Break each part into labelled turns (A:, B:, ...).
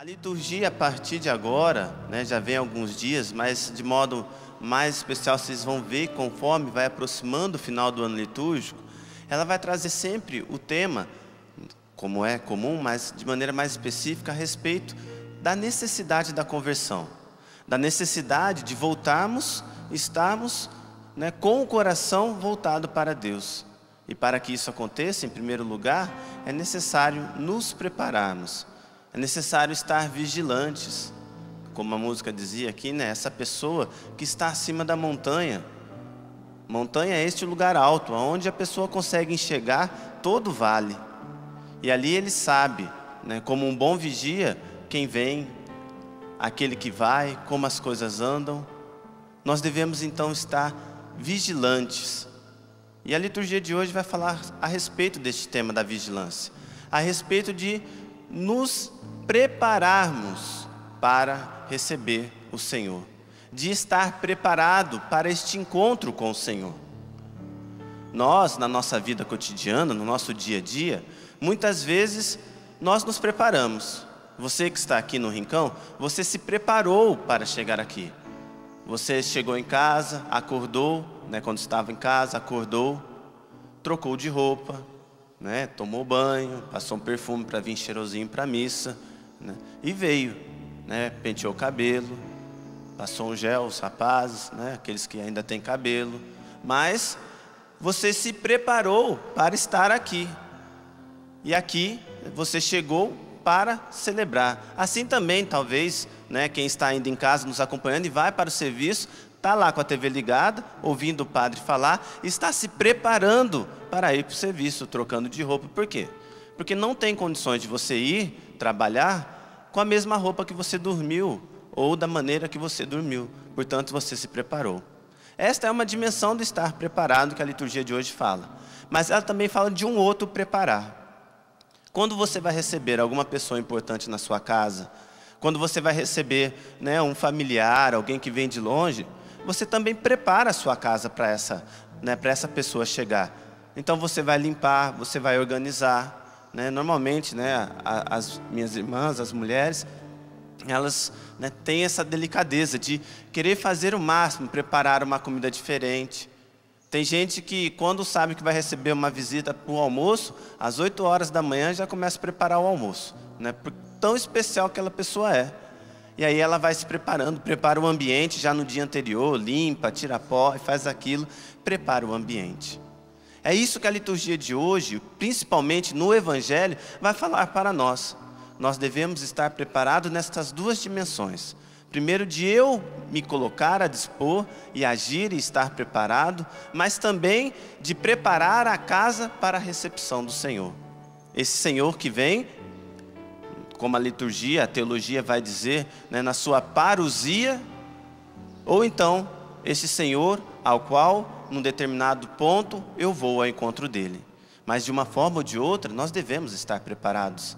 A: liturgia, a partir de agora, já vem alguns dias, mas de modo mais especial vocês vão ver conforme vai aproximando o final do ano litúrgico, ela vai trazer sempre o tema, como é comum, mas de maneira mais específica, a respeito da necessidade da conversão, da necessidade de voltarmos, estarmos com o coração voltado para Deus. E para que isso aconteça, em primeiro lugar, é necessário nos prepararmos. É necessário estar vigilantes, como a música dizia aqui, essa pessoa que está acima da montanha. Montanha é este lugar alto, onde a pessoa consegue enxergar todo o vale. E ali ele sabe, como um bom vigia, quem vem, aquele que vai, como as coisas andam. Nós devemos então estar vigilantes. E a liturgia de hoje vai falar a respeito deste tema da vigilância, a respeito de nos prepararmos para receber o Senhor, de estar preparado para este encontro com o Senhor. Nós, na nossa vida cotidiana, no nosso dia a dia, muitas vezes nós nos preparamos. Você que está aqui no Rincão, você se preparou para chegar aqui. Você chegou em casa, acordou, quando estava em casa, acordou, trocou de roupa, tomou banho, passou um perfume para vir cheirosinho para a missa, e veio, penteou o cabelo, passou um gel, os rapazes, aqueles que ainda têm cabelo, mas você se preparou para estar aqui, e aqui você chegou para celebrar. Assim também, talvez, quem está ainda em casa nos acompanhando e vai para o serviço, está lá com a TV ligada, ouvindo o padre falar, está se preparando para ir para o serviço, trocando de roupa. Por quê? Porque não tem condições de você ir trabalhar com a mesma roupa que você dormiu, ou da maneira que você dormiu. Portanto, você se preparou. Esta é uma dimensão do estar preparado que a liturgia de hoje fala. Mas ela também fala de um outro preparar. Quando você vai receber alguma pessoa importante na sua casa, quando você vai receber um familiar, alguém que vem de longe, você também prepara a sua casa para essa pessoa chegar. Então você vai limpar, você vai organizar. Normalmente, as minhas irmãs, as mulheres, elas têm essa delicadeza de querer fazer o máximo, preparar uma comida diferente. Tem gente que, quando sabe que vai receber uma visita para o almoço, às 8 horas da manhã já começa a preparar o almoço, por tão especial que aquela pessoa é. E aí ela vai se preparando, prepara o ambiente já no dia anterior, limpa, tira pó, faz aquilo, prepara o ambiente. É isso que a liturgia de hoje, principalmente no Evangelho, vai falar para nós. Nós devemos estar preparados nessas duas dimensões. Primeiro, de eu me colocar a dispor e agir e estar preparado, mas também de preparar a casa para a recepção do Senhor. Esse Senhor que vem, como a liturgia, a teologia vai dizer, na sua parousia, ou então esse Senhor ao qual, num determinado ponto, eu vou ao encontro dele. Mas de uma forma ou de outra, nós devemos estar preparados.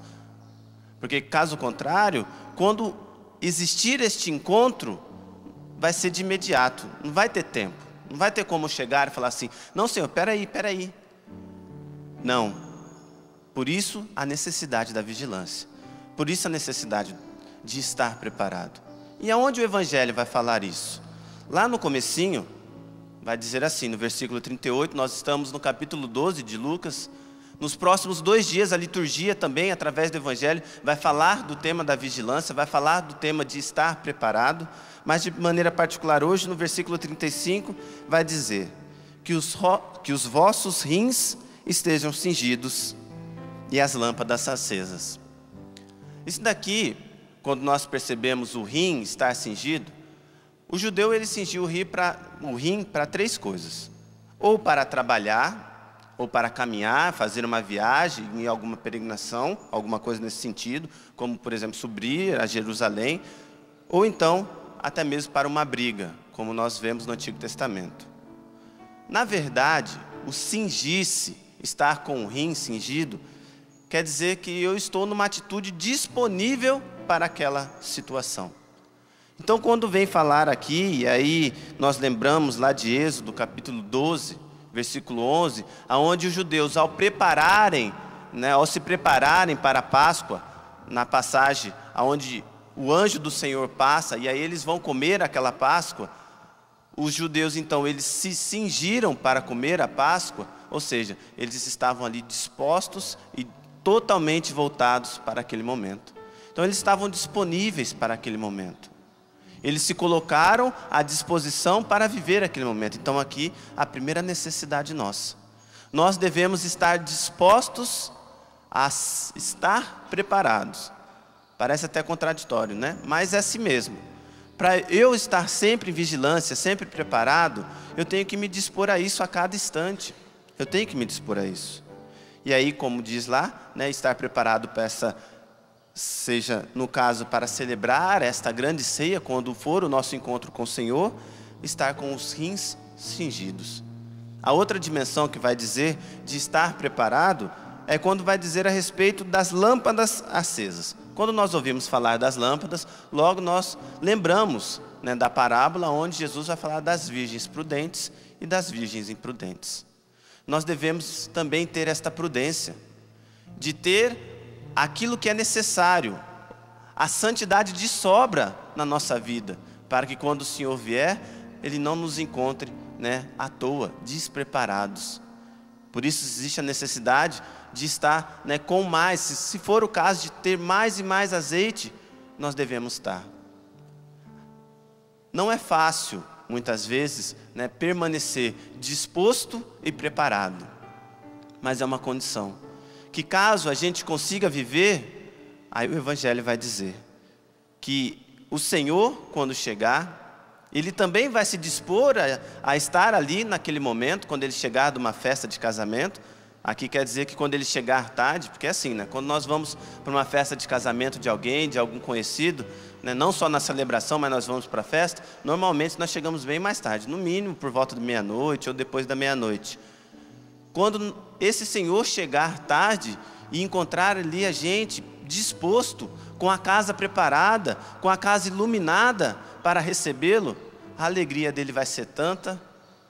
A: Porque caso contrário, quando existir este encontro, vai ser de imediato, não vai ter tempo, não vai ter como chegar e falar assim, não Senhor, peraí. Não, por isso a necessidade da vigilância, por isso a necessidade de estar preparado. E aonde o Evangelho vai falar isso? Lá no comecinho, vai dizer assim, no versículo 38, nós estamos no capítulo 12 de Lucas. Nos próximos 2 dias, a liturgia também, através do Evangelho, vai falar do tema da vigilância, vai falar do tema de estar preparado, mas de maneira particular hoje, no versículo 35, vai dizer que os vossos rins estejam cingidos e as lâmpadas acesas. Isso daqui, quando nós percebemos o rim estar cingido, o judeu ele cingiu o rim para 3 coisas: ou para trabalhar, ou para caminhar, fazer uma viagem em alguma peregrinação, alguma coisa nesse sentido, como, por exemplo, subir a Jerusalém, ou então, até mesmo para uma briga, como nós vemos no Antigo Testamento. Na verdade, o cingir-se, estar com o rim cingido, quer dizer que eu estou numa atitude disponível para aquela situação. Então, quando vem falar aqui, e aí nós lembramos lá de Êxodo, capítulo 12, versículo 11, aonde os judeus, ao se prepararem para a Páscoa, na passagem onde o anjo do Senhor passa, e aí eles vão comer aquela Páscoa, os judeus então, eles se cingiram para comer a Páscoa, ou seja, eles estavam ali dispostos e totalmente voltados para aquele momento. Então eles estavam disponíveis para aquele momento. Eles se colocaram à disposição para viver aquele momento. Então aqui, a primeira necessidade nossa. Nós devemos estar dispostos a estar preparados. Parece até contraditório, né? Mas é assim mesmo. Para eu estar sempre em vigilância, sempre preparado, eu tenho que me dispor a isso a cada instante. Eu tenho que me dispor a isso. E aí, como diz lá, né, estar preparado para essa, seja no caso para celebrar esta grande ceia, quando for o nosso encontro com o Senhor, estar com os rins cingidos. A outra dimensão que vai dizer de estar preparado é quando vai dizer a respeito das lâmpadas acesas. Quando nós ouvimos falar das lâmpadas, logo nós lembramos, né, da parábola onde Jesus vai falar das virgens prudentes e das virgens imprudentes. Nós devemos também ter esta prudência, de ter aquilo que é necessário, a santidade de sobra na nossa vida, para que quando o Senhor vier, Ele não nos encontre, né, à toa, despreparados. Por isso existe a necessidade de estar, né, com mais, se for o caso de ter mais e mais azeite, nós devemos estar. Não é fácil, muitas vezes, né, permanecer disposto e preparado, mas é uma condição, que caso a gente consiga viver, aí o Evangelho vai dizer, que o Senhor, quando chegar, Ele também vai se dispor a estar ali naquele momento, quando Ele chegar de uma festa de casamento. Aqui quer dizer que quando Ele chegar tarde, porque é assim, né? Quando nós vamos para uma festa de casamento de alguém, de algum conhecido, né? Não só na celebração, mas nós vamos para a festa, normalmente nós chegamos bem mais tarde, no mínimo por volta de meia-noite ou depois da meia-noite. Quando esse Senhor chegar tarde e encontrar ali a gente disposto, com a casa preparada, com a casa iluminada para recebê-lo, a alegria dele vai ser tanta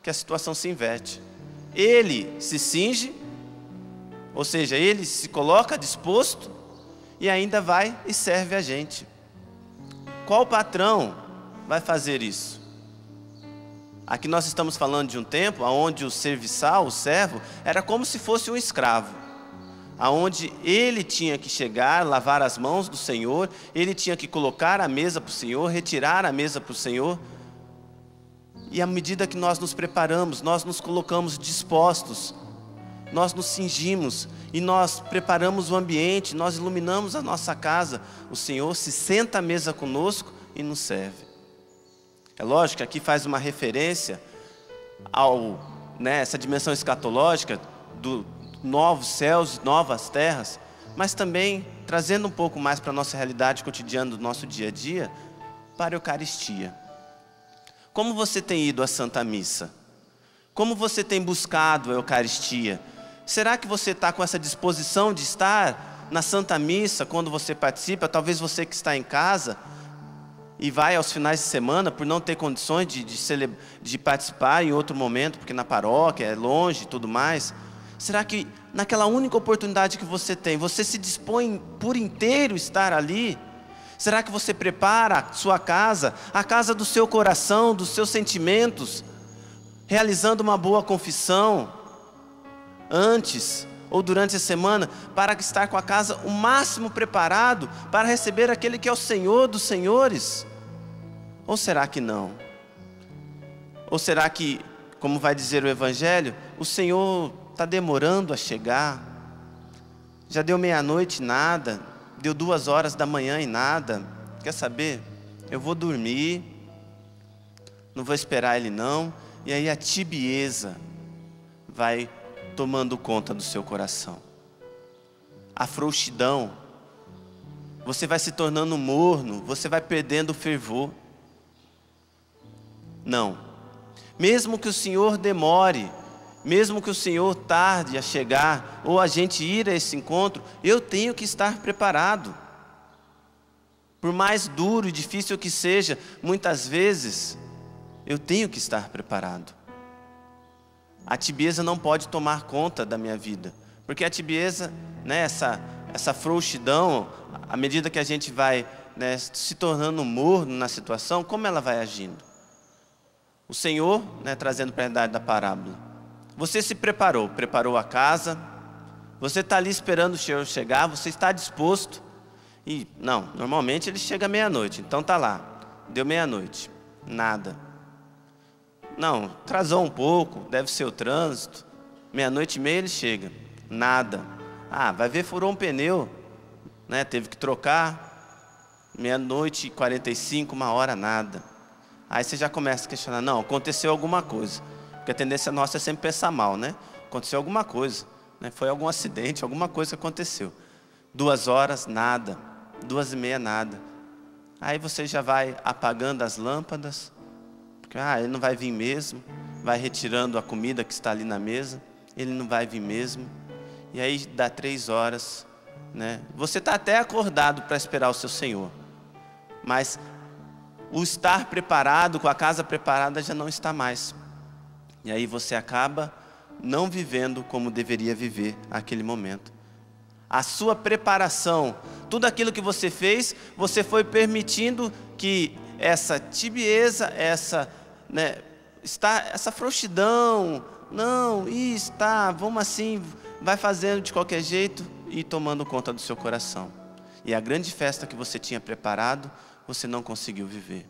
A: que a situação se inverte. Ele se cinge, ou seja, ele se coloca disposto e ainda vai e serve a gente. Qual patrão vai fazer isso? Aqui nós estamos falando de um tempo onde o serviçal, o servo, era como se fosse um escravo, aonde ele tinha que chegar, lavar as mãos do Senhor, ele tinha que colocar a mesa para o Senhor, retirar a mesa para o Senhor. E à medida que nós nos preparamos, nós nos colocamos dispostos, nós nos cingimos e nós preparamos o ambiente, nós iluminamos a nossa casa, o Senhor se senta à mesa conosco e nos serve. É lógico que aqui faz uma referência ao, né, essa dimensão escatológica do novos céus, novas terras, mas também trazendo um pouco mais para a nossa realidade cotidiana do nosso dia a dia, para a Eucaristia. Como você tem ido à Santa Missa? Como você tem buscado a Eucaristia? Será que você está com essa disposição de estar na Santa Missa quando você participa? Talvez você que está em casa e vai aos finais de semana por não ter condições de participar em outro momento, porque na paróquia é longe e tudo mais. Será que naquela única oportunidade que você tem, você se dispõe por inteiro a estar ali? Será que você prepara a sua casa, a casa do seu coração, dos seus sentimentos, realizando uma boa confissão antes ou durante a semana, para estar com a casa o máximo preparado para receber aquele que é o Senhor dos senhores? Ou será que não? Ou será que, como vai dizer o Evangelho, o Senhor está demorando a chegar? Já deu meia-noite e nada, deu 2 horas da manhã e nada. Quer saber? Eu vou dormir, não vou esperar Ele não. E aí a tibieza vai tomando conta do seu coração. A frouxidão, você vai se tornando morno, você vai perdendo o fervor. Não, mesmo que o Senhor demore, mesmo que o Senhor tarde a chegar, ou a gente ir a esse encontro, eu tenho que estar preparado. Por mais duro e difícil que seja, muitas vezes, eu tenho que estar preparado. A tibieza não pode tomar conta da minha vida, porque a tibieza, né, essa frouxidão, à medida que a gente vai, né, se tornando morno na situação, como ela vai agindo? O Senhor, né, trazendo para a realidade da parábola, você se preparou a casa, você está ali esperando o Senhor chegar, você está disposto, e não, normalmente ele chega meia-noite, então está lá, deu meia-noite, nada. Não, atrasou um pouco, deve ser o trânsito, meia-noite e meia ele chega, nada. Ah, vai ver, furou um pneu, né, teve que trocar, meia-noite e 45, 1 hora, nada. Aí você já começa a questionar, não, aconteceu alguma coisa, porque a tendência nossa é sempre pensar mal, né? Aconteceu alguma coisa, né? Foi algum acidente, alguma coisa que aconteceu. 2 horas, nada, 2h30, nada. Aí você já vai apagando as lâmpadas, porque ele não vai vir mesmo, vai retirando a comida que está ali na mesa, ele não vai vir mesmo. E aí dá 3 horas, né? Você está até acordado para esperar o seu Senhor, mas o estar preparado, com a casa preparada, já não está mais. E aí você acaba não vivendo como deveria viver naquele momento. A sua preparação, tudo aquilo que você fez, você foi permitindo que essa tibieza, essa frouxidão, não, vamos assim, vai fazendo de qualquer jeito e tomando conta do seu coração. E a grande festa que você tinha preparado, você não conseguiu viver.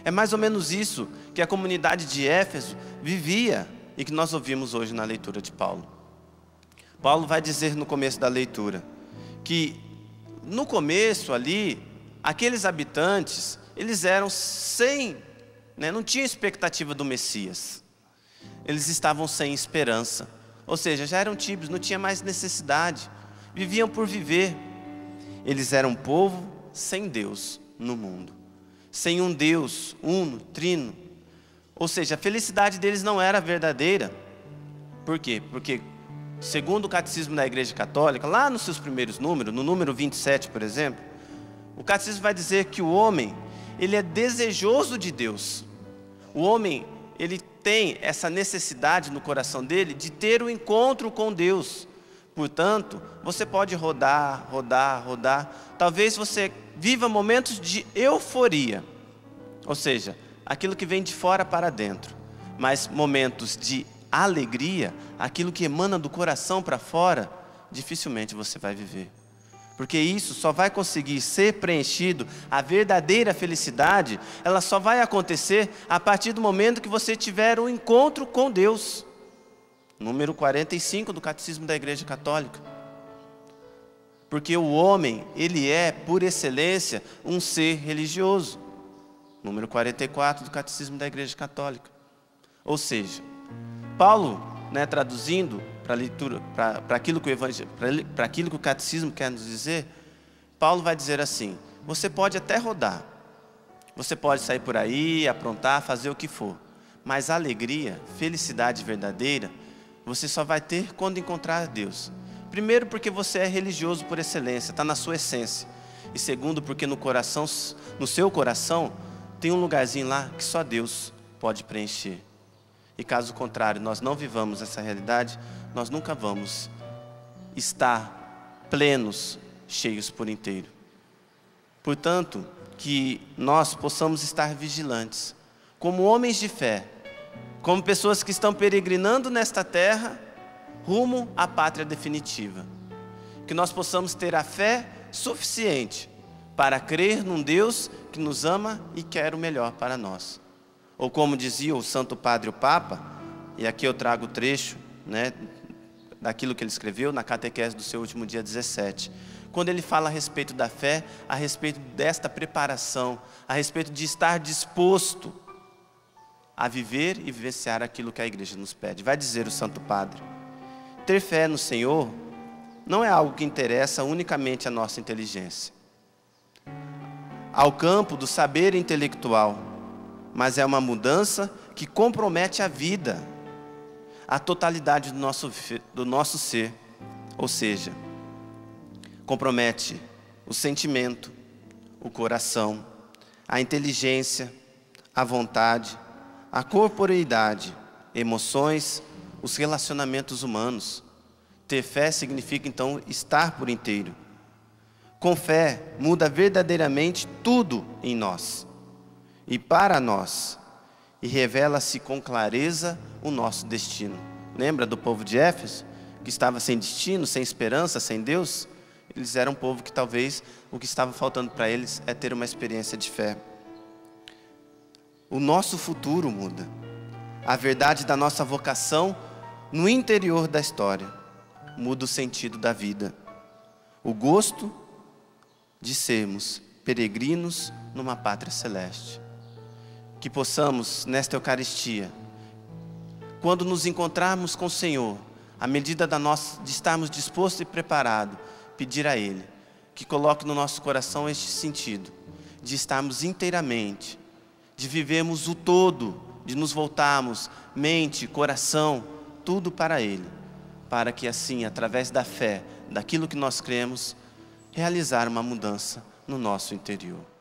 A: É mais ou menos isso que a comunidade de Éfeso vivia e que nós ouvimos hoje na leitura de Paulo. Paulo vai dizer no começo da leitura que no começo ali, aqueles habitantes, eles eram sem, não tinham expectativa do Messias. Eles estavam sem esperança, ou seja, já eram tíbios, não tinha mais necessidade, viviam por viver. Eles eram um povo sem Deus no mundo, sem um Deus uno, trino. Ou seja, a felicidade deles não era verdadeira. Por quê? Porque segundo o catecismo da Igreja Católica, lá nos seus primeiros números, no número 27, por exemplo, o catecismo vai dizer que o homem, ele é desejoso de Deus. O homem, ele tem essa necessidade no coração dele de ter um encontro com Deus. Portanto, você pode rodar. Talvez você viva momentos de euforia, ou seja, aquilo que vem de fora para dentro. Mas momentos de alegria, aquilo que emana do coração para fora, dificilmente você vai viver. Porque isso só vai conseguir ser preenchido, a verdadeira felicidade, ela só vai acontecer a partir do momento que você tiver um encontro com Deus. Número 45 do Catecismo da Igreja Católica. Porque o homem, ele é, por excelência, um ser religioso. Número 44 do Catecismo da Igreja Católica. Ou seja, Paulo, traduzindo para a leitura, para aquilo que o Catecismo quer nos dizer, Paulo vai dizer assim: você pode até rodar, você pode sair por aí, aprontar, fazer o que for, mas alegria, felicidade verdadeira, você só vai ter quando encontrar Deus. Primeiro, porque você é religioso por excelência, está na sua essência. E segundo, porque no seu coração, tem um lugarzinho lá que só Deus pode preencher. E caso contrário, nós não vivamos essa realidade, nós nunca vamos estar plenos, cheios por inteiro. Portanto, que nós possamos estar vigilantes, como homens de fé, como pessoas que estão peregrinando nesta terra, rumo à pátria definitiva. Que nós possamos ter a fé suficiente para crer num Deus que nos ama e quer o melhor para nós. Ou como dizia o Santo Padre o Papa, e aqui eu trago o trecho, daquilo que ele escreveu na catequese do seu último dia 17, quando ele fala a respeito da fé, a respeito desta preparação, a respeito de estar disposto a viver e vivenciar aquilo que a igreja nos pede. Vai dizer o Santo Padre: ter fé no Senhor não é algo que interessa unicamente a nossa inteligência, ao campo do saber intelectual, mas é uma mudança que compromete a vida, a totalidade do nosso ser, ou seja, compromete o sentimento, o coração, a inteligência, a vontade, a corporeidade, emoções, os relacionamentos humanos. Ter fé significa, então, estar por inteiro. Com fé, muda verdadeiramente tudo em nós e para nós, e revela-se com clareza o nosso destino. Lembra do povo de Éfeso, que estava sem destino, sem esperança, sem Deus? Eles eram um povo que talvez o que estava faltando para eles é ter uma experiência de fé. O nosso futuro muda. A verdade da nossa vocação no interior da história muda o sentido da vida. O gosto de sermos peregrinos numa pátria celeste. Que possamos, nesta Eucaristia, quando nos encontrarmos com o Senhor, à medida de estarmos dispostos e preparados, pedir a Ele que coloque no nosso coração este sentido, de estarmos inteiramente, de vivermos o todo, de nos voltarmos mente, coração, tudo para Ele, para que assim, através da fé, daquilo que nós cremos, realizar uma mudança no nosso interior.